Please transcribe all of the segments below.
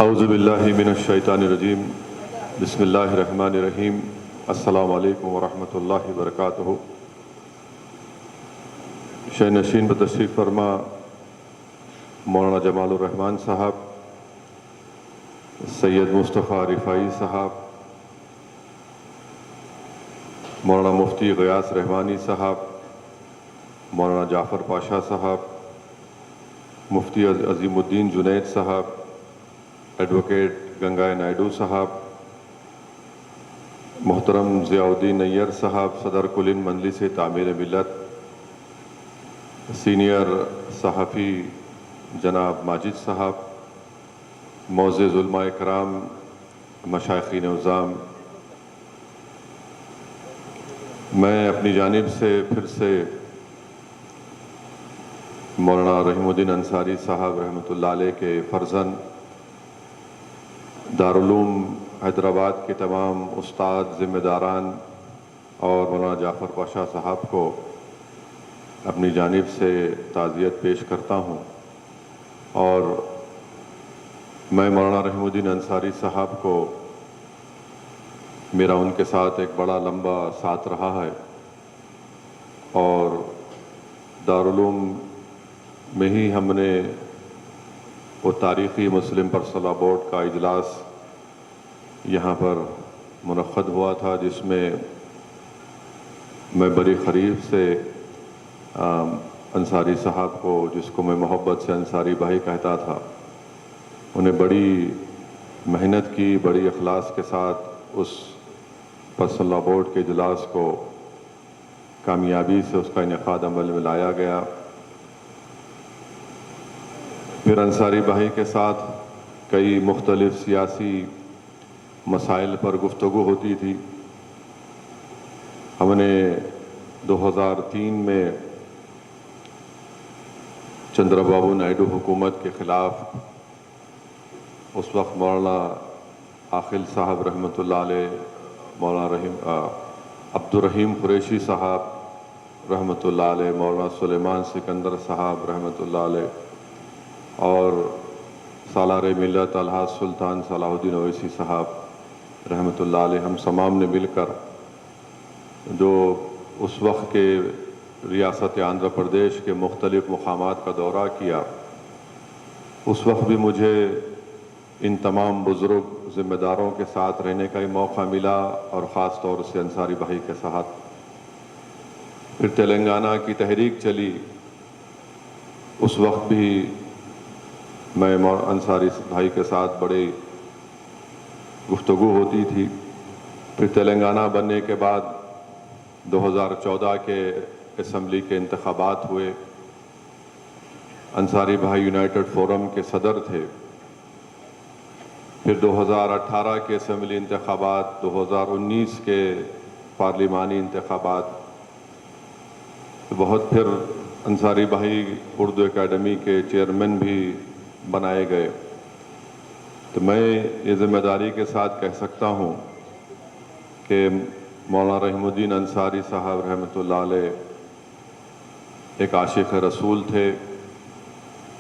اعوذ باللہ من الشیطان الرجیم بسم اللہ الرحمن الرحیم السلام علیکم ورحمۃ اللہ وبرکاتہ۔ شہ نشین بتشریف فرما مولانا جمال الرحمن صاحب، سید مصطفیٰ رفاعی صاحب، مولانا مفتی غیاث رحمانی صاحب، مولانا جعفر پاشا صاحب، مفتی عظیم الدین جنید صاحب، ایڈوکیٹ گنگائے نائیڈو صاحب، محترم ضیاء الدین نیّر صاحب، صدر کل مجلس تعمیر ملت، سینئر صحافی جناب ماجد صاحب، معزز علماء کرام، مشائخین عظام، میں اپنی جانب سے پھر سے مولانا رحیم الدین انصاری صاحب رحمۃ اللہ علیہ کے فرزند، دارالعلوم حیدرآباد کے تمام استاد، ذمہ داران اور مولانا جعفر پاشا صاحب کو اپنی جانب سے تعزیت پیش کرتا ہوں، اور میں مولانا رحیم الدین انصاری صاحب کو، میرا ان کے ساتھ ایک بڑا لمبا ساتھ رہا ہے، اور دارالعلوم میں ہی ہم نے وہ تاریخی مسلم پرسنل لاء بورڈ کا اجلاس یہاں پر منعقد ہوا تھا، جس میں میں بڑی قریب سے انصاری صاحب کو، جس کو میں محبت سے انصاری بھائی کہتا تھا، انہیں بڑی محنت کی، بڑی اخلاص کے ساتھ اس پرسنل لاء بورڈ کے اجلاس کو کامیابی سے اس کا انعقاد عمل میں لایا گیا۔ پھر انصاری بھائی کے ساتھ کئی مختلف سیاسی مسائل پر گفتگو ہوتی تھی۔ ہم نے 2003 میں چندرا بابو نائیڈو حکومت کے خلاف اس وقت مولانا عاقل صاحب رحمۃ اللہ علیہ، مولانا عبد الرحیم قریشی صاحب رحمۃ اللہ علیہ، مولانا سلیمان سکندر صاحب رحمۃ اللہ علیہ، اور سالار ملت الحاج سلطان صلاح الدین اویسی صاحب رحمۃ اللہ علیہ، ہم تمام نے مل کر جو اس وقت کے ریاست آندھرا پردیش کے مختلف مقامات کا دورہ کیا، اس وقت بھی مجھے ان تمام بزرگ ذمہ داروں کے ساتھ رہنے کا ہی موقع ملا، اور خاص طور سے انصاری بھائی کے ساتھ۔ پھر تلنگانہ کی تحریک چلی، اس وقت بھی میں انصاری بھائی کے ساتھ بڑی گفتگو ہوتی تھی۔ پھر تلنگانہ بننے کے بعد 2014 کے اسمبلی کے انتخابات ہوئے، انصاری بھائی یونائٹڈ فورم کے صدر تھے۔ پھر 2018 کے اسمبلی انتخابات، 2019 کے پارلیمانی انتخابات، بہت پھر انصاری بھائی اردو اکیڈمی کے چیئرمین بھی بنائے گئے۔ تو میں یہ ذمہ داری کے ساتھ کہہ سکتا ہوں کہ مولانا رحیم الدین انصاری صاحب رحمۃ اللہ علیہ ایک عاشق رسول تھے۔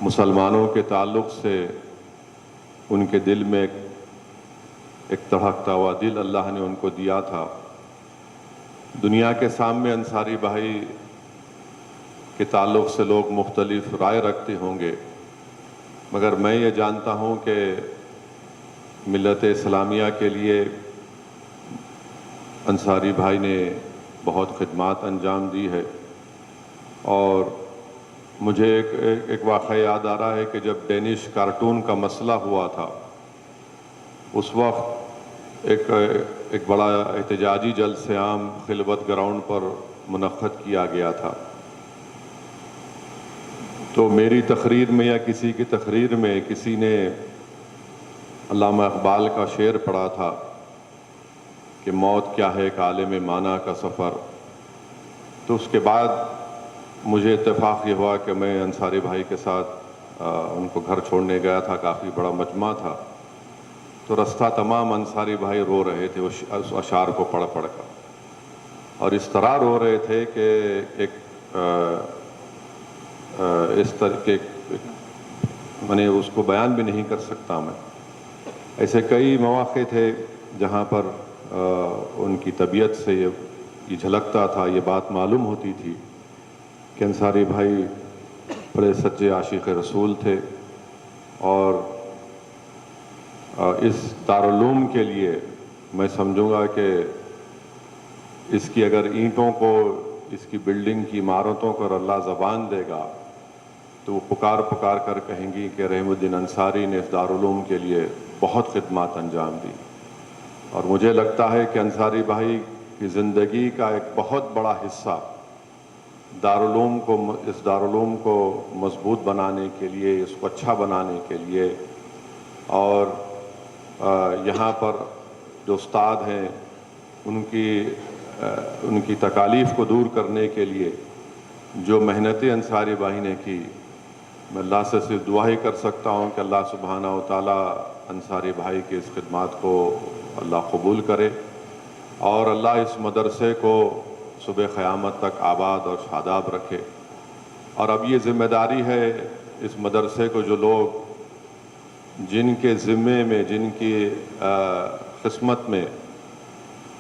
مسلمانوں کے تعلق سے ان کے دل میں ایک تڑپتا ہوا دل اللہ نے ان کو دیا تھا۔ دنیا کے سامنے انصاری بھائی کے تعلق سے لوگ مختلف رائے رکھتے ہوں گے، مگر میں یہ جانتا ہوں کہ ملت اسلامیہ کے لیے انصاری بھائی نے بہت خدمات انجام دی ہے۔ اور مجھے ایک واقعہ یاد آ رہا ہے کہ جب ڈینش کارٹون کا مسئلہ ہوا تھا، اس وقت ایک بڑا احتجاجی جلسہ عام خلوت گراؤنڈ پر منعقد کیا گیا تھا۔ تو میری تقریر میں یا کسی کی تقریر میں کسی نے علامہ اقبال کا شعر پڑھا تھا کہ موت کیا ہے ایک عالم معنی کا سفر۔ تو اس کے بعد مجھے اتفاق یہ ہوا کہ میں انصاری بھائی کے ساتھ ان کو گھر چھوڑنے گیا تھا، کافی بڑا مجمع تھا، تو رستہ تمام انصاری بھائی رو رہے تھے اس اشعار کو پڑھ پڑھ کر، اور اس طرح رو رہے تھے کہ ایک اس طرح کے میں نے اس کو بیان بھی نہیں کر سکتا میں۔ ایسے کئی مواقع تھے جہاں پر ان کی طبیعت سے یہ جھلکتا تھا، یہ بات معلوم ہوتی تھی کہ انصاری بھائی بڑے سچے عاشق رسول تھے، اور اس دارالعلوم کے لیے میں سمجھوں گا کہ اس کی اگر اینٹوں کو، اس کی بلڈنگ کی عمارتوں کو اللہ زبان دے گا تو وہ پکار پکار کر کہیں گی کہ رحیم الدین انصاری نے اس دارالعلوم کے لیے بہت خدمات انجام دی۔ اور مجھے لگتا ہے کہ انصاری بھائی کی زندگی کا ایک بہت بڑا حصہ اس دارالعلوم کو مضبوط بنانے کے لیے، اس کو اچھا بنانے کے لیے، اور یہاں پر جو استاد ہیں ان کی تکالیف کو دور کرنے کے لیے جو محنتیں انصاری بھائی نے کی، میں اللہ سے صرف دعا ہی کر سکتا ہوں کہ اللہ سبحانہ و تعالیٰ انصاری بھائی کی اس خدمات کو اللہ قبول کرے، اور اللہ اس مدرسے کو صبح قیامت تک آباد اور شاداب رکھے۔ اور اب یہ ذمہ داری ہے اس مدرسے کو، جو لوگ جن کے ذمے میں، جن کی قسمت میں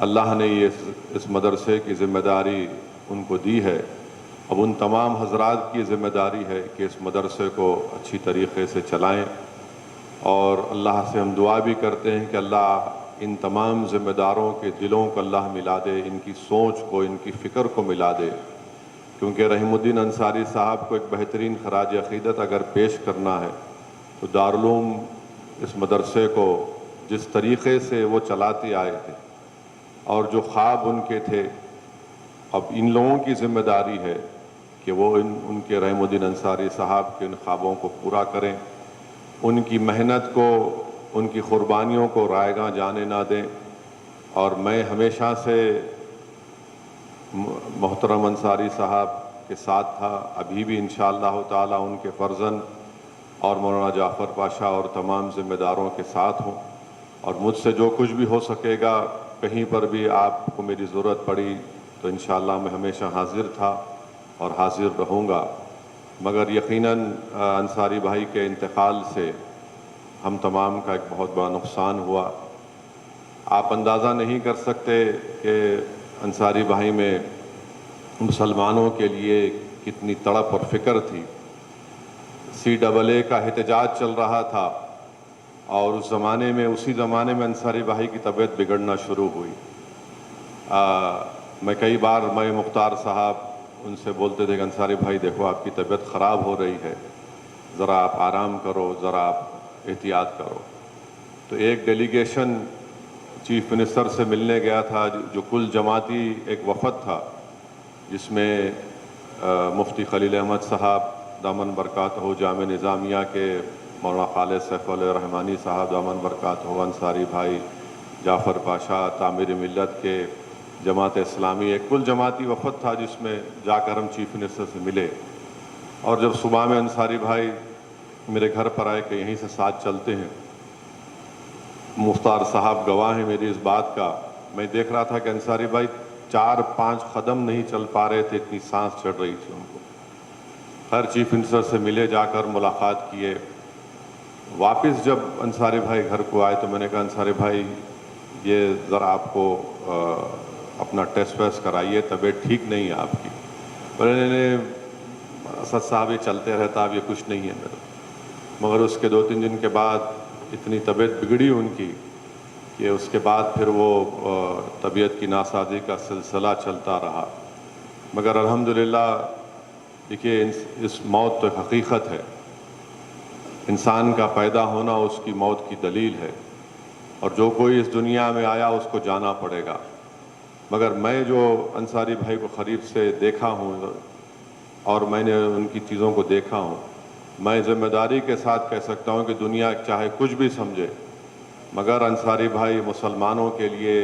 اللہ نے اس مدرسے کی ذمہ داری ان کو دی ہے، اب ان تمام حضرات کی ذمہ داری ہے کہ اس مدرسے کو اچھی طریقے سے چلائیں، اور اللہ سے ہم دعا بھی کرتے ہیں کہ اللہ ان تمام ذمہ داروں کے دلوں کو اللہ ملا دے، ان کی سوچ کو، ان کی فکر کو ملا دے، کیونکہ رحیم الدین انصاری صاحب کو ایک بہترین خراج عقیدت اگر پیش کرنا ہے تو دارالعلوم اس مدرسے کو جس طریقے سے وہ چلاتے آئے تھے اور جو خواب ان کے تھے، اب ان لوگوں کی ذمہ داری ہے کہ وہ ان کے رحیم الدین انصاری صاحب کے ان خوابوں کو پورا کریں، ان کی محنت کو، ان کی قربانیوں کو رائیگاں جانے نہ دیں۔ اور میں ہمیشہ سے محترم انصاری صاحب کے ساتھ تھا، ابھی بھی انشاءاللہ تعالی ان کے فرزند اور مولانا جعفر پاشا اور تمام ذمہ داروں کے ساتھ ہوں، اور مجھ سے جو کچھ بھی ہو سکے گا، کہیں پر بھی آپ کو میری ضرورت پڑی تو انشاءاللہ میں ہمیشہ حاضر تھا اور حاضر رہوں گا۔ مگر یقیناً انصاری بھائی کے انتقال سے ہم تمام کا ایک بہت بڑا نقصان ہوا۔ آپ اندازہ نہیں کر سکتے کہ انصاری بھائی میں مسلمانوں کے لیے کتنی تڑپ اور فکر تھی۔ CAA کا احتجاج چل رہا تھا، اور اسی زمانے میں انصاری بھائی کی طبیعت بگڑنا شروع ہوئی۔ میں کئی بار مختار صاحب ان سے بولتے تھے کہ انصاری بھائی دیکھو آپ کی طبیعت خراب ہو رہی ہے، ذرا آپ آرام کرو، ذرا آپ احتیاط کرو۔ تو ایک ڈیلیگیشن چیف منسٹر سے ملنے گیا تھا، جو کل جماعتی ایک وفد تھا، جس میں مفتی خلیل احمد صاحب دامن برکاتہ جامعہ نظامیہ کے، مولانا خالد سیف الرحمانی صاحب دامن برکاتہ، انصاری بھائی، جعفر پاشا، تعمیر ملت کے، جماعت اسلامی، ایک کل جماعتی وفد تھا جس میں جا کر ہم چیف منسٹر سے ملے۔ اور جب صبح میں انصاری بھائی میرے گھر پر آئے کہ یہیں سے ساتھ چلتے ہیں، مختار صاحب گواہ ہیں میری اس بات کا، میں دیکھ رہا تھا کہ انصاری بھائی 4-5 قدم نہیں چل پا رہے تھے، اتنی سانس چڑھ رہی تھی ان کو۔ ہر چیف منسٹر سے ملے، جا کر ملاقات کیے۔ واپس جب انصاری بھائی گھر کو آئے تو میں نے کہا انصاری بھائی یہ ذرا آپ کو اپنا ٹیسٹ ویسٹ کرائیے، طبیعت ٹھیک نہیں ہے آپ کی۔ میں نے اسد صاحب یہ چلتے رہتا، اب یہ کچھ نہیں ہے میرا۔ مگر اس کے 2-3 دن کے بعد اتنی طبیعت بگڑی ان کی کہ اس کے بعد پھر وہ طبیعت کی ناسازی کا سلسلہ چلتا رہا۔ مگر الحمدللہ دیکھیے اس موت تو ایک حقیقت ہے، انسان کا پیدا ہونا اس کی موت کی دلیل ہے، اور جو کوئی اس دنیا میں آیا اس کو جانا پڑے گا۔ مگر میں جو انصاری بھائی کو قریب سے دیکھا ہوں اور میں نے ان کی چیزوں کو دیکھا ہوں، میں ذمہ داری کے ساتھ کہہ سکتا ہوں کہ دنیا چاہے کچھ بھی سمجھے، مگر انصاری بھائی مسلمانوں کے لیے،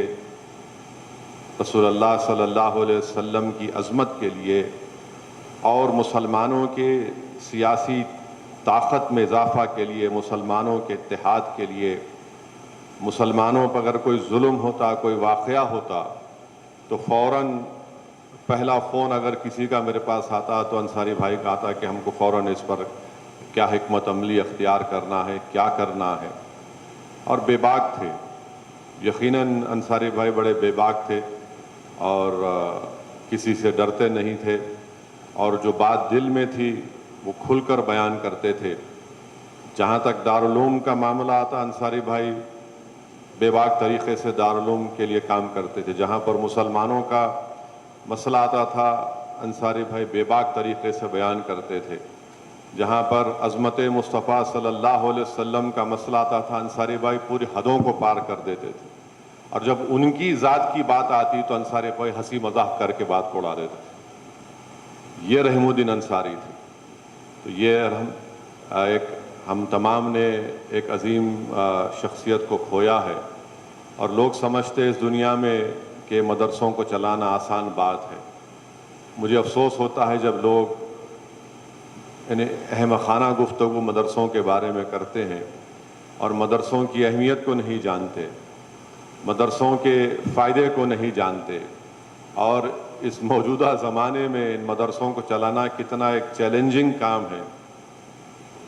رسول اللہ صلی اللہ علیہ وسلم کی عظمت کے لیے، اور مسلمانوں کے سیاسی طاقت میں اضافہ کے لیے، مسلمانوں کے اتحاد کے لیے، مسلمانوں پر اگر کوئی ظلم ہوتا، کوئی واقعہ ہوتا تو فوراً پہلا فون اگر کسی کا میرے پاس آتا تو انصاری بھائی کا آتا کہ ہم کو فوراً اس پر کیا حکمت عملی اختیار کرنا ہے، کیا کرنا ہے۔ اور بے باک تھے. یقیناً انصاری بھائی بڑے بے باک تھے اور کسی سے ڈرتے نہیں تھے، اور جو بات دل میں تھی وہ کھل کر بیان کرتے تھے. جہاں تک دارالعلوم کا معاملہ آتا، انصاری بھائی بے باک طریقے سے دارالعلوم کے لیے کام کرتے تھے. جہاں پر مسلمانوں کا مسئلہ آتا تھا، انصاری بھائی بے باک طریقے سے بیان کرتے تھے. جہاں پر عظمت مصطفیٰ صلی اللہ علیہ وسلم کا مسئلہ آتا تھا، انصاری بھائی پوری حدوں کو پار کر دیتے تھے. اور جب ان کی ذات کی بات آتی تو انصاری بھائی ہنسی مذاق کر کے بات کو اڑا دیتے تھے. یہ رحیم الدین انصاری تھے. تو یہ ہم تمام نے ایک عظیم شخصیت کو کھویا ہے، اور لوگ سمجھتے اس دنیا میں کہ مدرسوں کو چلانا آسان بات ہے. مجھے افسوس ہوتا ہے جب لوگ احمقانہ گفتگو مدرسوں کے بارے میں کرتے ہیں اور مدرسوں کی اہمیت کو نہیں جانتے، مدرسوں کے فائدے کو نہیں جانتے، اور اس موجودہ زمانے میں ان مدرسوں کو چلانا کتنا ایک چیلنجنگ کام ہے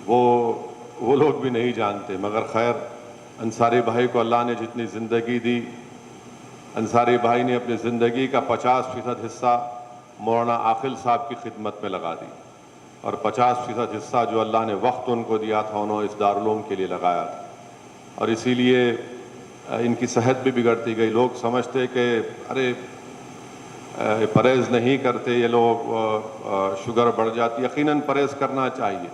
وہ لوگ بھی نہیں جانتے. مگر خیر، انصاری بھائی کو اللہ نے جتنی زندگی دی، انصاری بھائی نے اپنی زندگی کا 50% حصہ مولانا عاقل صاحب کی خدمت میں لگا دی، اور 50% حصہ جو اللہ نے وقت ان کو دیا تھا انہوں اس دارالعلوم کے لیے لگایا تھا. اور اسی لیے ان کی صحت بھی بگڑتی گئی. لوگ سمجھتے کہ ارے پرہیز نہیں کرتے یہ لوگ، شوگر بڑھ جاتی. یقیناً پرہیز کرنا چاہیے،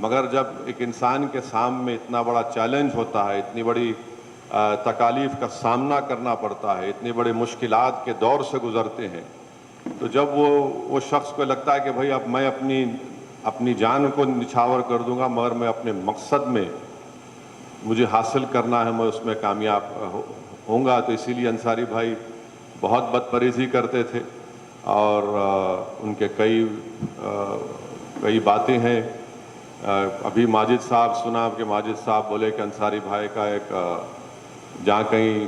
مگر جب ایک انسان کے سامنے اتنا بڑا چیلنج ہوتا ہے، اتنی بڑی تکالیف کا سامنا کرنا پڑتا ہے، اتنی بڑی مشکلات کے دور سے گزرتے ہیں، تو جب وہ شخص کو لگتا ہے کہ بھائی اب میں اپنی جان کو نچھاور کر دوں گا، مگر میں اپنے مقصد میں مجھے حاصل کرنا ہے، میں اس میں کامیاب ہوں گا. تو اسی لیے انصاری بھائی بہت بدپریزی کرتے تھے، اور ان کے کئی باتیں ہیں. ابھی ماجد صاحب سنا کہ ماجد صاحب بولے کہ انصاری بھائی کا ایک جہاں کہیں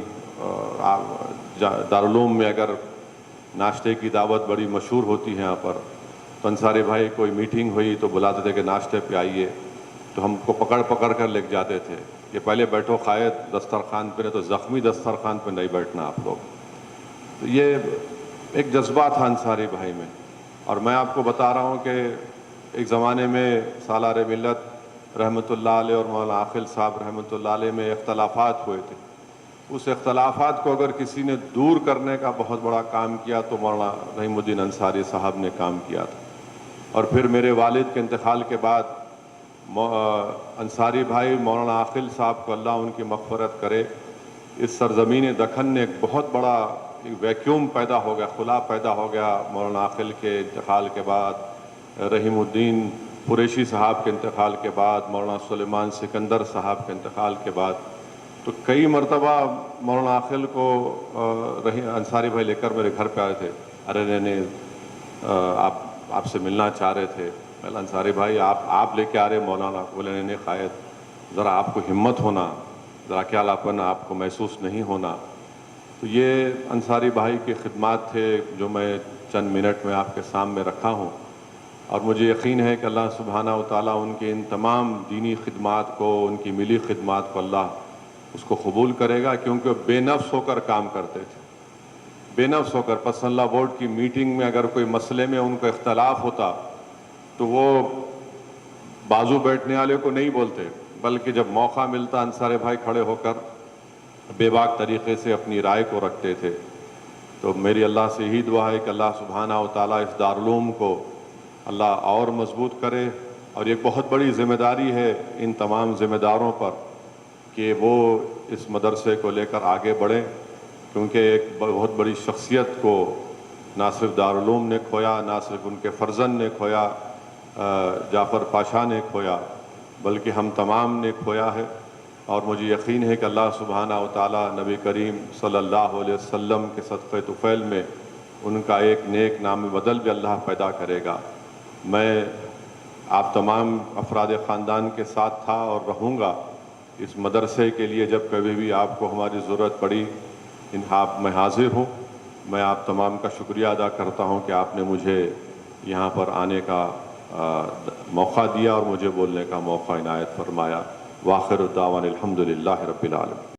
دارالعلوم میں اگر ناشتے کی دعوت بڑی مشہور ہوتی ہے یہاں پر، تو انصاری بھائی کوئی میٹنگ ہوئی تو بلاتے تھے کہ ناشتے پہ آئیے، تو ہم کو پکڑ کر لے جاتے تھے کہ پہلے بیٹھو قائد دسترخوان پہ، نہیں تو زخمی دسترخوان پہ نہیں بیٹھنا آپ لوگ. تو یہ ایک جذبہ تھا انصاری بھائی میں. اور میں آپ کو بتا رہا ہوں کہ ایک زمانے میں سالار ملت رحمۃ اللہ علیہ اور مولانا عاقل صاحب رحمۃ اللہ علیہ میں اختلافات ہوئے تھے. اس اختلافات کو اگر کسی نے دور کرنے کا بہت بڑا کام کیا تو مولانا رحیم الدین انصاری صاحب نے کام کیا تھا. اور پھر میرے والد کے انتقال کے بعد انصاری بھائی مولانا عاقل صاحب کو اللہ ان کی مغفرت کرے، اس سرزمین دکن نے ایک بہت بڑا ویکیوم پیدا ہو گیا، خلا پیدا ہو گیا مولانا عاقل کے انتقال کے بعد، رحیم الدین قریشی صاحب کے انتقال کے بعد، مولانا سلیمان سکندر صاحب کے انتقال کے بعد. تو کئی مرتبہ مولانا عاقل کو انصاری بھائی لے کر میرے گھر پہ آئے تھے. ارے نہیں آپ سے ملنا چاہ رہے تھے. میں انصاری بھائی آپ لے کے آ رہے مولانا؟ بولے نہیں قائد، ذرا آپ کو ہمت ہونا، ذرا خیال آپ کو محسوس نہیں ہونا. تو یہ انصاری بھائی کی خدمات تھے جو میں چند منٹ میں آپ کے سامنے رکھا ہوں. اور مجھے یقین ہے کہ اللہ سبحانہ و تعالیٰ ان کے ان تمام دینی خدمات کو، ان کی ملی خدمات کو اللہ اس کو قبول کرے گا، کیونکہ بے نفس ہو کر کام کرتے تھے. بے نفس ہو کر پرسنل لا بورڈ کی میٹنگ میں اگر کوئی مسئلے میں ان کو اختلاف ہوتا تو وہ بازو بیٹھنے والے کو نہیں بولتے، بلکہ جب موقع ملتا انصاری بھائی کھڑے ہو کر بے باک طریقے سے اپنی رائے کو رکھتے تھے. تو میری اللہ سے یہی دعا ہے کہ اللہ سبحانہ و تعالیٰ اس دارالعلوم کو اللہ اور مضبوط کرے. اور ایک بہت بڑی ذمہ داری ہے ان تمام ذمہ داروں پر کہ وہ اس مدرسے کو لے کر آگے بڑھیں، کیونکہ ایک بہت بڑی شخصیت کو نہ صرف دارالعلوم نے کھویا، نہ صرف ان کے فرزند نے کھویا، جعفر پاشا نے کھویا، بلکہ ہم تمام نے کھویا ہے. اور مجھے یقین ہے کہ اللہ سبحانہ و تعالیٰ نبی کریم صلی اللہ علیہ وسلم کے صدقہ طفیل میں ان کا ایک نیک نام بدل بھی اللہ پیدا کرے گا. میں آپ تمام افراد خاندان کے ساتھ تھا اور رہوں گا اس مدرسے کے لیے. جب کبھی بھی آپ کو ہماری ضرورت پڑی میں حاضر ہوں. میں آپ تمام کا شکریہ ادا کرتا ہوں کہ آپ نے مجھے یہاں پر آنے کا موقع دیا اور مجھے بولنے کا موقع عنایت فرمایا. وآخر دعوانا الحمدللہ رب العالمین.